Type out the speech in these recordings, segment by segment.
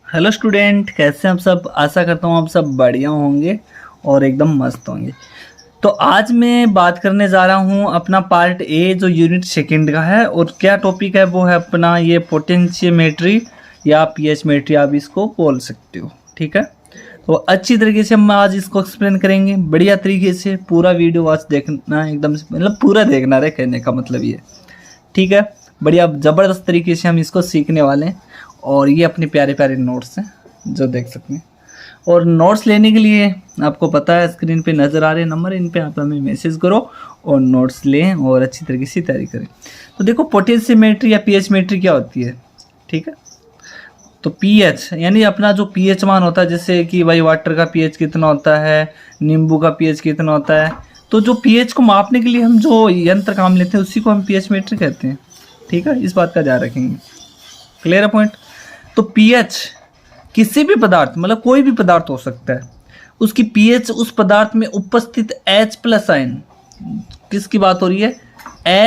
Hello student, कैसे हैं आप सब। आशा करता हूँ आप सब बढ़िया होंगे और एकदम मस्त होंगे। तो आज मैं बात करने जा रहा हूँ अपना पार्ट ए जो यूनिट सेकंड का है। और क्या टॉपिक है वो है अपना ये पोटेंशियोमेट्री या पीएचमेट्री आप इसको बोल सकते हो। ठीक है, तो अच्छी तरीके से हम आज इसको एक्सप्लेन करेंगे बढ़िया तरीके से। पूरा वीडियो आज देखना, एकदम से मतलब पूरा देखना रहे, कहने का मतलब ये। ठीक है, बढ़िया ज़बरदस्त तरीके से हम इसको सीखने वाले हैं। और ये अपने प्यारे प्यारे नोट्स हैं जो देख सकते हैं। और नोट्स लेने के लिए आपको पता है स्क्रीन पे नज़र आ रहे नंबर, इन पे आप हमें मैसेज करो और नोट्स लें और अच्छी तरीके से तैयारी करें। तो देखो, पोटेंशियोमेट्री या पीएचमेट्री क्या होती है। ठीक है, तो पीएच यानी अपना जो पीएच मान होता है, जैसे कि भाई वाटर का पीएच कितना होता है, नींबू का पीएच कितना होता है। तो जो पीएच को मापने के लिए हम जो यंत्र काम लेते हैं उसी को हम पीएचमेट्री कहते हैं। ठीक है, इस बात का ध्यान रखेंगे। क्लियर है पॉइंट। तो पीएच किसी भी पदार्थ, मतलब कोई भी पदार्थ हो सकता है, उसकी पीएच उस पदार्थ में उपस्थित H प्लस आयन, किसकी बात हो रही है,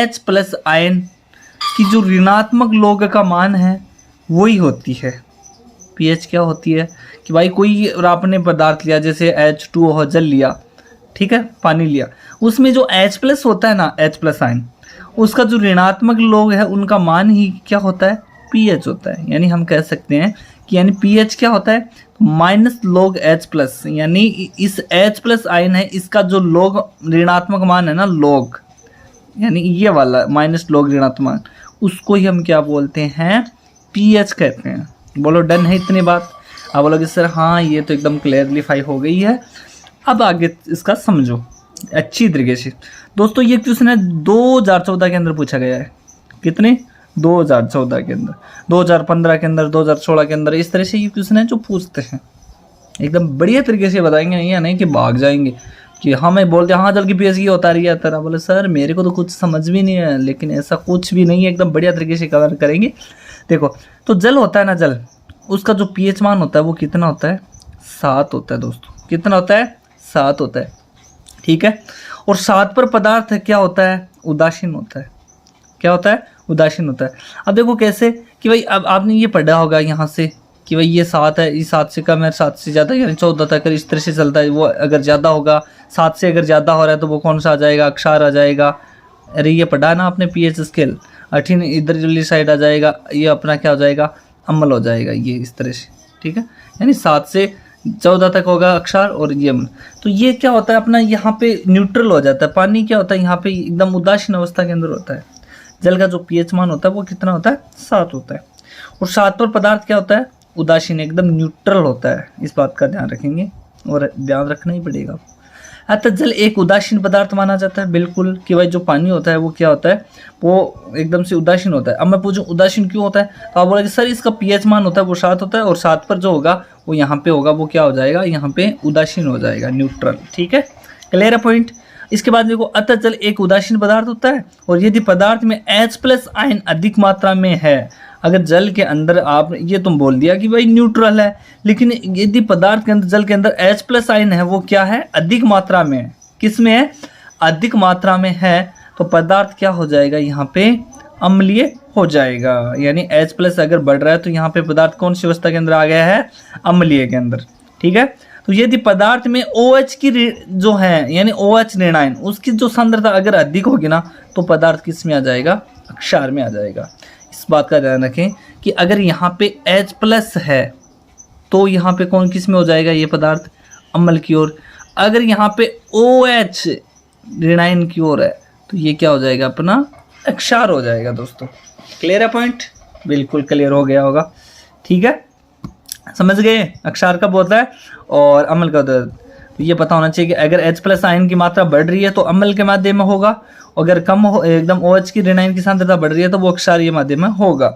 H प्लस आयन की जो ऋणात्मक लॉग का मान है वही होती है पीएच। क्या होती है कि भाई कोई आपने पदार्थ लिया, जैसे H2O जल लिया, ठीक है, पानी लिया, उसमें जो H प्लस होता है ना, H प्लस आयन, उसका जो ऋणात्मक लॉग है उनका मान ही क्या होता है, पीएच होता है। यानी हम कह सकते हैं कि यानी पीएच क्या होता है, माइनस लॉग H प्लस, यानी इस H प्लस आयन है, इसका जो लॉग ऋणात्मक मान है ना, लॉग यानी ये वाला माइनस लॉग ऋणात्मक मान, उसको ही हम क्या बोलते हैं, पीएच कहते हैं। बोलो डन है इतनी बात। आप बोलोगे सर हाँ ये तो एकदम क्लियरलीफाई हो गई है, अब आगे इसका समझो अच्छी तरीके से। दोस्तों ये क्वेश्चन है 2014 के अंदर पूछा गया है। कितने, 2014 के अंदर, 2015 के अंदर, 2016 के अंदर, इस तरह से ये क्वेश्चन है जो पूछते हैं। एकदम बढ़िया तरीके से बताएंगे, या नहीं कि भाग जाएंगे कि हाँ मैं बोलते हाँ जल की पीएचडी होता रही है तरह। बोले सर मेरे को तो कुछ समझ भी नहीं है, लेकिन ऐसा कुछ भी नहीं है, एकदम बढ़िया तरीके से कवर करेंगे। देखो, तो जल होता है ना, जल, उसका जो पीएच मान होता है वो कितना होता है, 7 होता है दोस्तों। कितना होता है, 7 होता है। ठीक है, और 7 पर पदार्थ क्या होता है, उदासीन होता है। क्या होता है, उदासीन होता है। अब देखो कैसे कि भाई, अब आपने ये पढ़ा होगा यहाँ से कि भाई ये 7 है, ये 7 से कम है, 7 से ज़्यादा यानी 14 तक, इस तरह से चलता है। वो अगर ज़्यादा होगा, 7 से अगर ज़्यादा हो रहा है तो वो कौन सा आ जाएगा, अक्षार आ जाएगा। अरे ये पढ़ा ना आपने पीएच स्केल, 18 इधर वाली साइड आ जाएगा, ये अपना क्या हो जाएगा, अम्ल हो जाएगा, ये इस तरह से। ठीक है, यानी 7 से 14 तक होगा अक्षार और ये अम्ल। तो ये क्या होता है अपना, यहाँ पे न्यूट्रल हो जाता है। पानी क्या होता है, यहाँ पे एकदम उदासीन अवस्था के अंदर होता है। जल का जो पीएच मान होता है वो कितना होता है, 7 होता है। और 7 पर पदार्थ क्या होता है, उदासीन, एकदम न्यूट्रल होता है। इस बात का ध्यान रखेंगे और ध्यान रखना ही पड़ेगा। अतः जल एक उदासीन पदार्थ माना जाता है, बिल्कुल, कि भाई जो पानी होता है वो क्या होता है, वो एकदम से उदासीन होता है। अब मैं पूछूं उदासीन क्यों होता है, तो आप बोलेंगे सर इसका पीएच मान होता है वो 7 होता है, और 7 पर जो होगा वो यहाँ पे होगा, वो क्या हो जाएगा, यहाँ पे उदासीन हो जाएगा, न्यूट्रल। ठीक है, क्लियर है पॉइंट। इसके बाद देखो, अतः जल एक उदासीन पदार्थ होता है, और यदि पदार्थ में H प्लस आयन अधिक मात्रा में है, अगर जल के अंदर आप ये तुम बोल दिया कि भाई न्यूट्रल है, लेकिन यदि पदार्थ के अंदर, जल के अंदर H प्लस आयन है, वो क्या है, अधिक मात्रा में है। किस में है, अधिक मात्रा में है, तो पदार्थ क्या हो जाएगा, यहाँ पे अम्लीय हो जाएगा। यानी H प्लस अगर बढ़ रहा है तो यहाँ पे पदार्थ कौन सी अवस्था के अंदर आ गया है, अम्लीय के अंदर। ठीक है, तो यदि पदार्थ में OH की जो है, यानी OH ऋणायन, उसकी जो सांद्रता अगर अधिक होगी ना, तो पदार्थ किस में आ जाएगा, अक्षार में आ जाएगा। इस बात का ध्यान रखें कि अगर यहाँ पे H प्लस है तो यहाँ पे कौन किस में हो जाएगा, ये पदार्थ अम्ल की ओर। अगर यहाँ पे OH ऋणायन की ओर है तो ये क्या हो जाएगा, अपना अक्षार हो जाएगा। दोस्तों क्लियर है पॉइंट, बिल्कुल क्लियर हो गया होगा। ठीक है, समझ गए, अक्षार कब होता है और अम्ल कब होता है। तो ये पता होना चाहिए कि अगर H प्लस आयन की मात्रा बढ़ रही है तो अम्ल के माध्यम में होगा, अगर कम हो, एकदम OH की ऋणायन की सांद्रता बढ़ रही है तो वो क्षारीय माध्यम में होगा।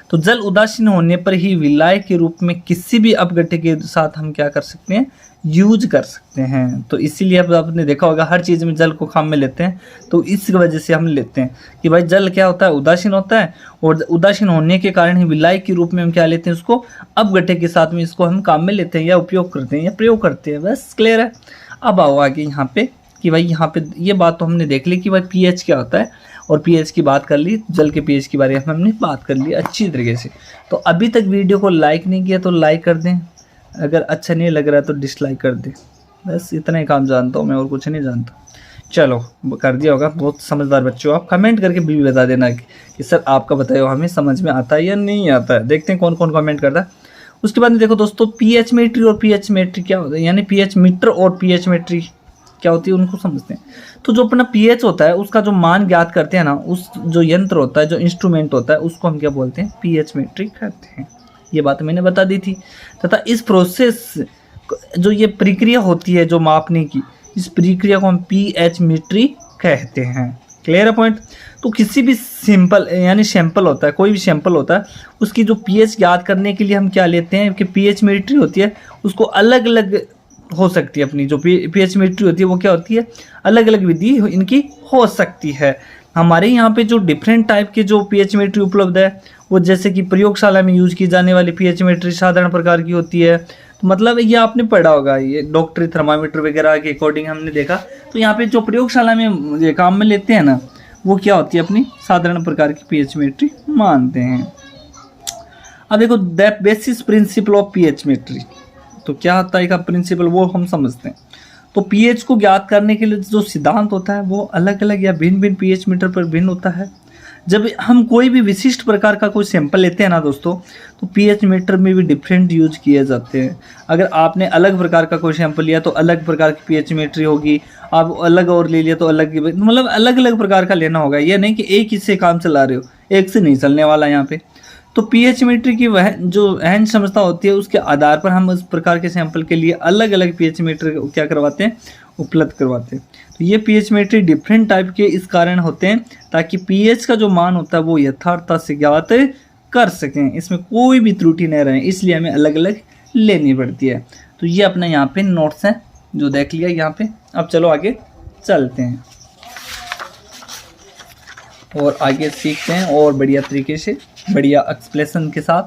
तो जल उदासीन होने पर ही विलाय के रूप में किसी भी अपघट्य के साथ हम क्या कर सकते हैं, यूज कर सकते हैं। तो इसीलिए अब आपने देखा होगा हर चीज़ में जल को काम में लेते हैं, तो इस वजह से हम लेते हैं कि भाई जल क्या होता है, उदासीन होता है, और उदासीन होने के कारण ही विलाय के रूप में हम क्या लेते हैं, उसको अपघट्य के साथ में इसको हम काम में लेते हैं या उपयोग करते हैं या प्रयोग करते हैं। बस क्लियर है। अब आओ आगे यहाँ पे कि भाई यहाँ पे ये बात तो हमने देख ली कि भाई पीएच क्या होता है, और पीएच की बात कर ली, जल के पीएच के बारे में हमने बात कर ली अच्छी तरीके से। तो अभी तक वीडियो को लाइक नहीं किया तो लाइक कर दें, अगर अच्छा नहीं लग रहा है तो डिसलाइक कर दें, बस इतना ही काम जानता हूँ मैं, और कुछ नहीं जानता। चलो कर दिया होगा, बहुत समझदार बच्चे हो आप। कमेंट करके भी बता देना कि सर आपका बताया हमें समझ में आता है या नहीं आता है। देखते हैं कौन कौन कमेंट करता है। उसके बाद में देखो दोस्तों, पीएच मीट्री और पीएच मीट्री क्या होता है, यानी पीएच मीटर और पीएच मीट्री क्या होती है उनको समझते हैं। तो जो अपना पीएच होता है उसका जो मान ज्ञात करते हैं ना, उस जो यंत्र होता है, जो इंस्ट्रूमेंट होता है, उसको हम क्या बोलते हैं, पीएच मीट्री कहते हैं। ये बात मैंने बता दी थी। तथा इस प्रोसेस जो ये प्रक्रिया होती है जो मापने की, इस प्रक्रिया को हम पीएच मीट्री कहते हैं। क्लियर है पॉइंट। तो किसी भी सिंपल यानी सैंपल होता है, कोई भी सैंपल होता है, उसकी जो पीएच ज्ञात करने के लिए हम क्या लेते हैं कि पीएच मीट्री होती है, उसको अलग अलग हो सकती है। अपनी जो पीएच मीट्री होती है वो क्या होती है, अलग अलग विधि इनकी हो सकती है। हमारे यहाँ पे जो डिफरेंट टाइप के जो पीएच मीट्री उपलब्ध है, वो जैसे कि प्रयोगशाला में यूज की जाने वाली पीएच मीट्री साधारण प्रकार की होती है। तो मतलब ये आपने पढ़ा होगा, ये डॉक्टरी थर्मामीटर वगैरह के अकॉर्डिंग हमने देखा। तो यहाँ पे जो प्रयोगशाला में ये काम में लेते हैं ना, वो क्या होती है, अपनी साधारण प्रकार की पीएच मीट्री मानते हैं। अब देखो the basis principle of pH metry, तो क्या होता है का प्रिंसिपल वो हम समझते हैं। तो पीएच को ज्ञात करने के लिए जो सिद्धांत होता है वो अलग अलग या भिन्न भिन्न पीएच मीटर पर भिन्न होता है। जब हम कोई भी विशिष्ट प्रकार का कोई सैंपल लेते हैं ना दोस्तों, तो पीएच मीटर में भी डिफरेंट यूज किए जाते हैं। अगर आपने अलग प्रकार का कोई सैंपल लिया तो अलग प्रकार की पीएच मीट्री होगी, आप अलग और ले लिया तो अलग, मतलब अलग अलग प्रकार का लेना होगा। ये नहीं कि एक ही से काम चला रहे हो, एक से नहीं चलने वाला यहाँ पे। तो पीएच मीट्री की वह जो अहम समस्या होती है, उसके आधार पर हम उस प्रकार के सैंपल के लिए अलग अलग पीएच मीट्री क्या करवाते हैं, उपलब्ध करवाते हैं। तो ये पीएच मीट्री डिफरेंट टाइप के इस कारण होते हैं ताकि पीएच का जो मान होता है वो यथार्थता से ज्ञात कर सकें, इसमें कोई भी त्रुटि नहीं रहे, इसलिए हमें अलग अलग लेनी पड़ती है। तो ये अपना यहाँ पे नोट्स हैं जो देख लिया यहाँ पे। अब चलो आगे चलते हैं और आगे सीखते हैं और बढ़िया तरीके से, बढ़िया एक्सप्लेनेशन के साथ।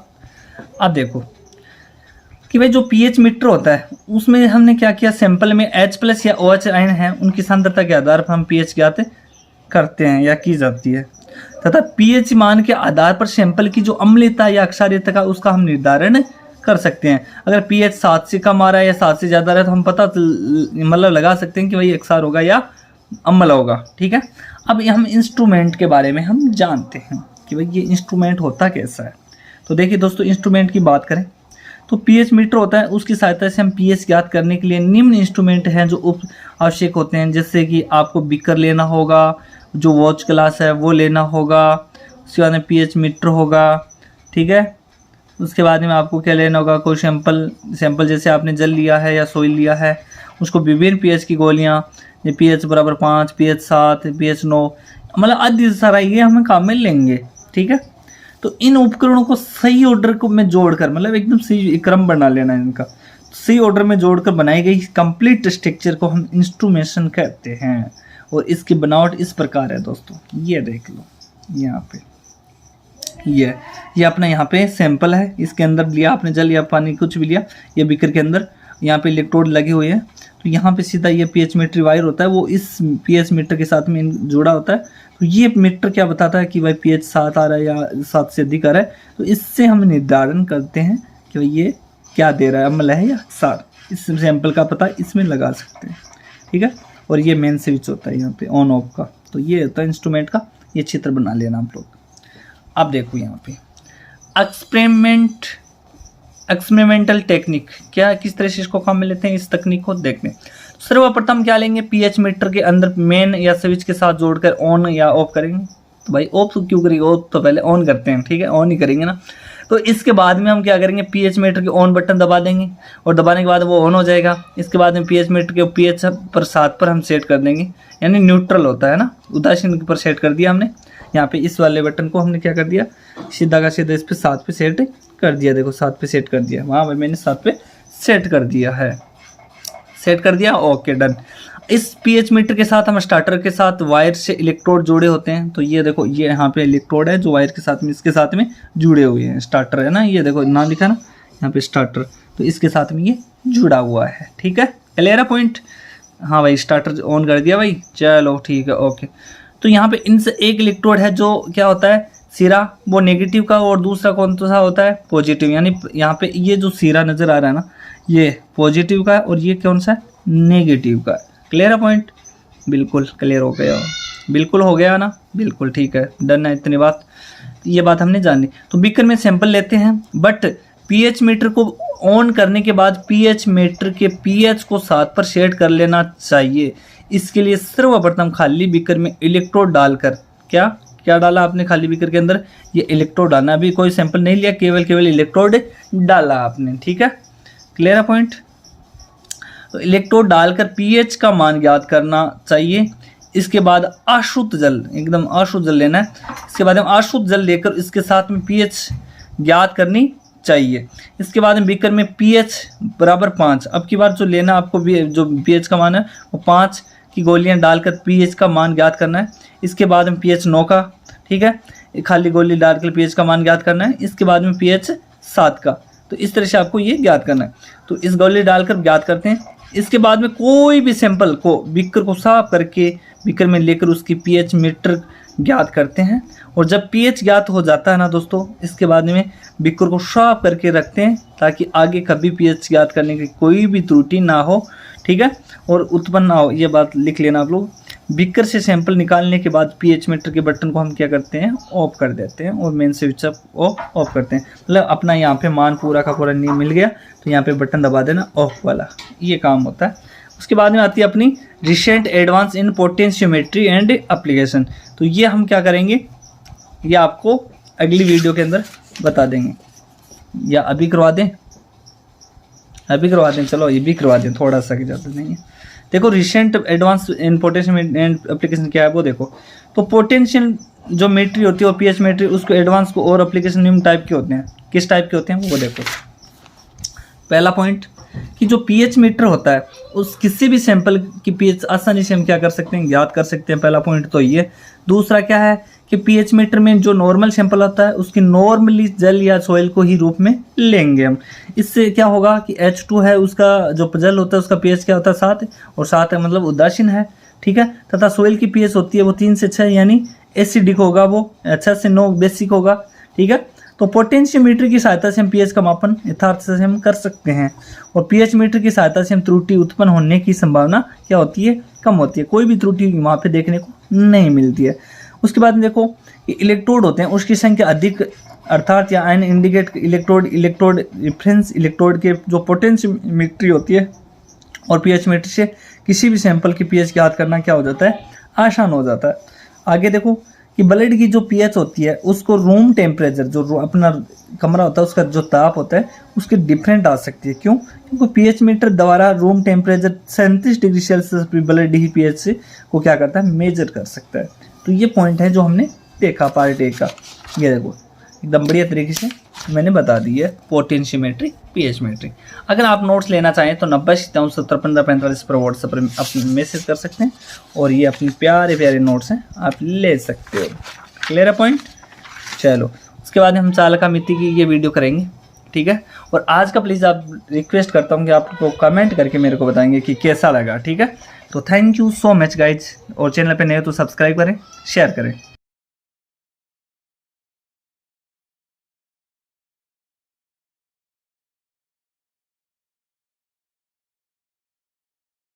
अब देखो कि भाई जो पीएच मीटर होता है उसमें हमने क्या किया, सैंपल में H+ या OH आयन है, उनकी सांद्रता के आधार पर हम पीएच ज्ञात करते हैं या की जाती है। तथा पीएच मान के आधार पर सैंपल की जो अम्लता या क्षारीयता का उसका हम निर्धारण कर सकते हैं। अगर पीएच 7 से कम आ रहा है या 7 से ज़्यादा रहा है तो हम पता मतलब लगा सकते हैं कि भाई क्षार होगा या अम्ल होगा। ठीक है। अब हम इंस्ट्रूमेंट के बारे में हम जानते हैं कि भाई ये इंस्ट्रूमेंट होता कैसा है। तो देखिए दोस्तों, इंस्ट्रूमेंट की बात करें तो पीएच मीटर होता है, उसकी सहायता से हम पीएच ज्ञात करने के लिए निम्न इंस्ट्रूमेंट हैं जो आवश्यक होते हैं। जैसे कि आपको बीकर लेना होगा, जो वॉच ग्लास है वो लेना होगा, उसके बाद में पीएच मीटर होगा। ठीक है। उसके बाद में आपको क्या लेना होगा, कोई सैंपल जैसे आपने जल लिया है या सोइल लिया है, उसको विभिन्न पीएच की गोलियाँ, ये pH = 5, pH 7, pH 9, मतलब आदि सारा ये हम काम में लेंगे। ठीक है। तो इन उपकरणों को सही ऑर्डर को में जोड़कर, मतलब एकदम सही क्रम बना लेना है इनका, सही ऑर्डर में जोड़कर बनाई गई कंप्लीट स्ट्रक्चर को हम इंस्ट्रूमेंटेशन कहते हैं। और इसकी बनावट इस प्रकार है दोस्तों, ये देख लो यहाँ पे, ये अपना यहाँ पे सैंपल है, इसके अंदर लिया आपने जल या पानी कुछ भी लिया, ये बीकर के अंदर यहाँ पे इलेक्ट्रोड लगे हुए हैं। तो यहाँ पे सीधा ये पीएच मीटर वायर होता है, वो इस पीएच मीटर के साथ में जुड़ा होता है। तो ये मीटर क्या बताता है कि भाई पीएच 7 आ रहा है या 7 से अधिक आ रहा है। तो इससे हम निर्धारण करते हैं कि भाई ये क्या दे रहा है, अम्ल है या क्षार। इस सैंपल का पता इसमें लगा सकते हैं। ठीक है। और ये मेन स्विच होता है यहाँ पे ऑन ऑफ का। तो ये होता है इंस्ट्रूमेंट का, ये चित्र बना लेना आप लोग। अब देखो यहाँ पे एक्सपेरिमेंटल टेक्निक क्या, किस तरह से इसको काम में लेते हैं, इस तकनीक को देखने। सर्वप्रथम क्या लेंगे, पीएच मीटर के अंदर मेन या स्विच के साथ जोड़कर ऑन या ऑफ करेंगे। तो भाई ऑफ क्यों करेंगे, ऑफ तो पहले ऑन करते हैं। ठीक है, ऑन ही करेंगे ना। तो इसके बाद में हम क्या करेंगे, पीएच मीटर के ऑन बटन दबा देंगे और दबाने के बाद वो ऑन हो जाएगा। इसके बाद में पीएच मीटर के पीएच पर 7 पर हम सेट कर देंगे, यानी न्यूट्रल होता है ना, उदासीन पर सेट कर दिया हमने। यहाँ पे इस वाले बटन को हमने क्या कर दिया, सीधा का सीधा इस पे 7 पे सेट कर दिया। देखो 7 पे सेट कर दिया, वहाँ पे मैंने 7 पे सेट कर दिया है, सेट कर दिया। Okay done. इस पीएच मीटर के साथ हम स्टार्टर के साथ वायर से इलेक्ट्रोड जोड़े होते हैं। तो ये देखो, ये यहाँ पे इलेक्ट्रोड है जो वायर के साथ में इसके साथ में जुड़े हुए हैं। स्टार्टर है ना, ये देखो नाम लिखा ना यहाँ पे स्टार्टर, तो इसके साथ में ये जुड़ा हुआ है। ठीक है, क्लियर है पॉइंट। हाँ भाई स्टार्टर ऑन कर दिया भाई, चलो ठीक है ओके। तो यहाँ पे इनसे एक इलेक्ट्रोड है जो क्या होता है सिरा, वो नेगेटिव का, और दूसरा कौन सा होता है पॉजिटिव। यानी यहाँ पे ये जो सिरा नज़र आ रहा है ना ये पॉजिटिव का है और ये कौन सा है नेगेटिव का है। क्लियर है पॉइंट, बिल्कुल क्लियर हो गया, बिल्कुल हो गया ना, बिल्कुल ठीक है डन है, इतनी बात, ये बात हमने जानी। तो बीकर में सैंपल लेते हैं, बट पीएच मीटर को ऑन करने के बाद पीएच मीटर के पीएच को 7 पर सेट कर लेना चाहिए। इसके लिए सर्वप्रथम खाली बीकर में इलेक्ट्रोड डालकर, क्या क्या डाला आपने खाली बीकर के अंदर, ये इलेक्ट्रोड डालना, अभी कोई सैंपल नहीं लिया, केवल इलेक्ट्रोड डाला आपने, ठीक है क्लियर है पॉइंट। तो इलेक्ट्रोड डालकर पीएच का मान ज्ञात करना चाहिए। इसके बाद अशुद्ध जल, एकदम अशुद्ध जल लेना है, इसके बाद हम अशुद्ध जल लेकर इसके साथ में पीएच ज्ञात करनी चाहिए। इसके बाद में बीकर में पीएच बराबर 5, अब की बार जो लेना आपको जो पीएच का मान है वो 5 की गोलियां डालकर पीएच का मान ज्ञात करना है। इसके बाद में पीएच 9 का, ठीक है, खाली गोली डालकर पीएच का मान ज्ञात करना है। इसके बाद में पीएच 7 का, तो इस तरह से आपको ये ज्ञात करना है। तो इस गोली डालकर ज्ञात करते हैं। इसके बाद में कोई भी सैंपल को बीकर को साफ करके बीकर में लेकर उसकी पीएच मीटर ज्ञात करते हैं, और जब पीएच ज्ञात हो जाता है ना दोस्तों, इसके बाद में बीकर को साफ करके रखते हैं ताकि आगे कभी पीएच ज्ञात करने की कोई भी त्रुटि ना हो, ठीक है, और उत्पन्न ना हो। ये बात लिख लेना आप लोग। बीकर से सैंपल निकालने के बाद पीएच मीटर के बटन को हम क्या करते हैं ऑफ कर देते हैं, और मेन स्विच ऑफ करते हैं। मतलब अपना यहाँ पे मान पूरा का पूरा नहीं मिल गया तो यहाँ पे बटन दबा देना ऑफ वाला, ये काम होता है। उसके बाद में आती है अपनी recent advance in potentiometry and application. तो ये हम क्या करेंगे, ये आपको अगली वीडियो के अंदर बता देंगे, या अभी करवा दें, अभी करवा दें, चलो ये भी करवा दें, थोड़ा सा ज़्यादा नहीं है। देखो recent advance in potential and application क्या है वो देखो। तो पोटेंशियल जो मेट्री होती है और पीएच मेट्री, उसको एडवांस को और एप्लीकेशन निम्न टाइप के होते हैं। किस टाइप के होते हैं वो देखो। पहला पॉइंट कि जो पीएच मीटर होता है उस किसी भी सैंपल की पीएच आसानी से हम क्या कर सकते हैं ज्ञात कर सकते हैं, पहला पॉइंट तो ये। दूसरा क्या है कि पीएच मीटर में जो नॉर्मल सैंपल होता है उसकी नॉर्मली जल या सॉइल को ही रूप में लेंगे हम। इससे क्या होगा कि H2 है उसका जो जल होता है उसका पीएच क्या होता है 7, और 7 है मतलब उदासीन है, ठीक है, तथा सॉइल की पीएच होती है वो 3 से 6 यानी एसिडिक होगा, वो 6 से 9 बेसिक होगा, ठीक है। तो पोटेंशियोमीटर की सहायता से हम पीएच का मापन यथार्थ से हम कर सकते हैं, और पीएच मीटर की सहायता से हम त्रुटि उत्पन्न होने की संभावना क्या होती है कम होती है, कोई भी त्रुटि वहाँ पे देखने को नहीं मिलती है। उसके बाद देखो इलेक्ट्रोड होते हैं उसकी संख्या अधिक, अर्थात या ion indicate electrode reference electrode के जो पोटेंशियोमीटर होती है और पीएच मीटर से किसी भी सैंपल की पीएच ज्ञात करना क्या हो जाता है आसान हो जाता है। आगे देखो कि ब्लड की जो पीएच होती है उसको रूम टेम्परेचर जो अपना कमरा होता है उसका जो ताप होता है उसके डिफरेंट आ सकती है। क्यों? क्योंकि पीएच मीटर द्वारा room temperature 37 degree Celsius blood ही पीएच से को क्या करता है मेजर कर सकता है। तो ये पॉइंट है जो हमने देखा पार्ट ए का, ये देखो एकदम बढ़िया तरीके से मैंने बता दी है पोटेंशियोमेट्री पीएच मेट्री। अगर आप नोट्स लेना चाहें तो 90-70-15-45 पर व्हाट्सएप पर अपने मैसेज कर सकते हैं, और ये अपने प्यारे प्यारे नोट्स हैं आप ले सकते हो। क्लियर है पॉइंट? चलो उसके बाद हम चालका मिति की ये वीडियो करेंगे, ठीक है। और आज का प्लीज़ आप रिक्वेस्ट करता हूँ कि आपको कमेंट करके मेरे को बताएंगे कि कैसा लगा, ठीक है। तो thank you so much guys, और चैनल पे नए हो तो सब्सक्राइब करें, शेयर करें।